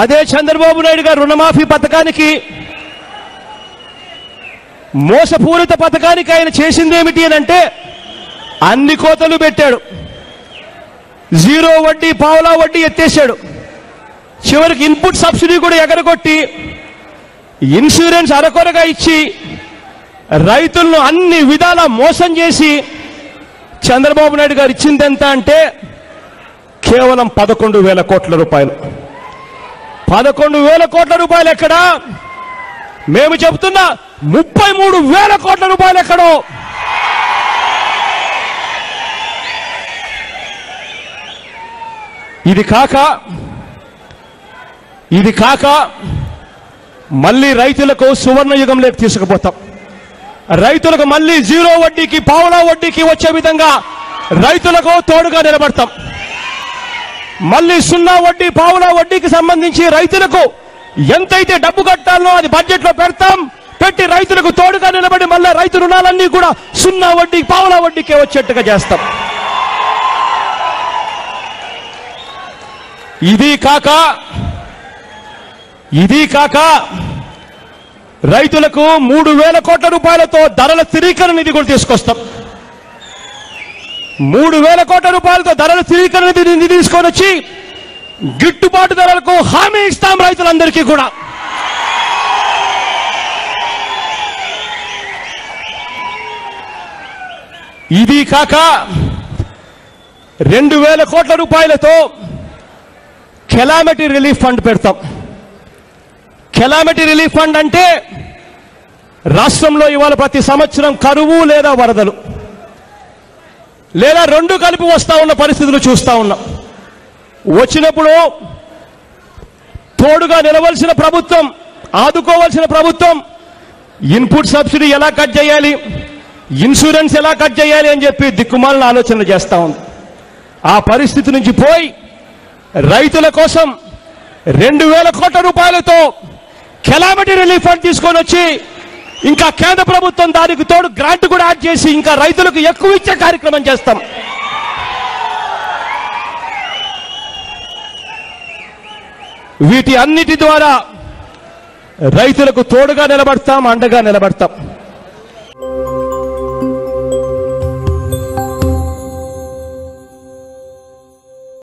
అదే చంద్రబాబు నాయుడు గారు రుణమాఫీ పథకానికి, మోసపూరిత పథకానికి ఆయన చేసింది ఏమిటి అని అంటే అన్ని కోతలు పెట్టాడు. జీరో వడ్డీ, పావలా వడ్డీ ఎత్తేసాడు. చివరికి ఇన్పుట్ సబ్సిడీ కూడా ఎగరగొట్టి ఇన్సూరెన్స్ అరకొరగా ఇచ్చి రైతులను అన్ని విధాల మోసం చేసి చంద్రబాబు నాయుడు గారు ఇచ్చింది ఎంత అంటే కేవలం 11,000 కోట్ల రూపాయలు. 11,000 కోట్ల రూపాయలు ఎక్కడా? మేము చెబుతున్నా 33,000 కోట్ల రూపాయలు ఎక్కడో. ఇది కాక మళ్ళీ రైతులకు సువర్ణ యుగంలోకి తీసుకుపోతాం. రైతులకు మళ్ళీ జీరో వడ్డీకి, పావలా వడ్డీకి వచ్చే విధంగా రైతులకు తోడుగా నిలబడతాం. మళ్ళీ సున్నా వడ్డీ, పావలా వడ్డీకి సంబంధించి రైతులకు ఎంతైతే డబ్బు కట్టాలో అది బడ్జెట్ లో పెడతాం. పెట్టి రైతులకు తోడుగా నిలబడి మళ్ళీ రైతు రుణాలన్నీ కూడా సున్నా వడ్డీ, పావలా వడ్డీకే వచ్చేట్టుగా చేస్తాం. ఇది కాక రైతులకు 3,000 కోట్ల రూపాయలతో ధరల స్థిరీకరణ నిధి కూడా తీసుకొస్తాం. 3,000 కోట్ల రూపాయలతో ధరల స్థిరీకరణ నిధి తీసుకొని వచ్చి గిట్టుబాటు ధరలకు హామీ ఇస్తాం రైతులందరికీ కూడా. ఇది కాక 2,000 కోట్ల రూపాయలతో కెలామిటీ రిలీఫ్ ఫండ్ పెడతాం. కెలామిటీ రిలీఫ్ ఫండ్ అంటే రాష్ట్రంలో ఇవాళ ప్రతి సంవత్సరం కరువు లేదా వరదలు లేదా రెండు కలిపి వస్తా ఉన్న పరిస్థితులు చూస్తా ఉన్నాం. వచ్చినప్పుడు తోడుగా నిలవలసిన ప్రభుత్వం, ఆదుకోవాల్సిన ప్రభుత్వం ఇన్పుట్ సబ్సిడీ ఎలా కట్ చేయాలి, ఇన్సూరెన్స్ ఎలా కట్ చేయాలి అని చెప్పి దిక్కుమాలిన ఆలోచనలు చేస్తా ఉంది. ఆ పరిస్థితి నుంచి పోయి రైతుల కోసం 2,000 కోట్ల రూపాయలతో కెలామిటీ రిలీఫ్ ఫండ్ తీసుకొని వచ్చి ఇంకా కేంద్ర ప్రభుత్వం దానికి తోడు గ్రాంట్ కూడా యాడ్ చేసి ఇంకా రైతులకు ఎక్కువ ఇచ్చే కార్యక్రమం చేస్తాం. వీటి అన్నిటి ద్వారా రైతులకు తోడుగా నిలబడతాం, అండగా నిలబడతాం.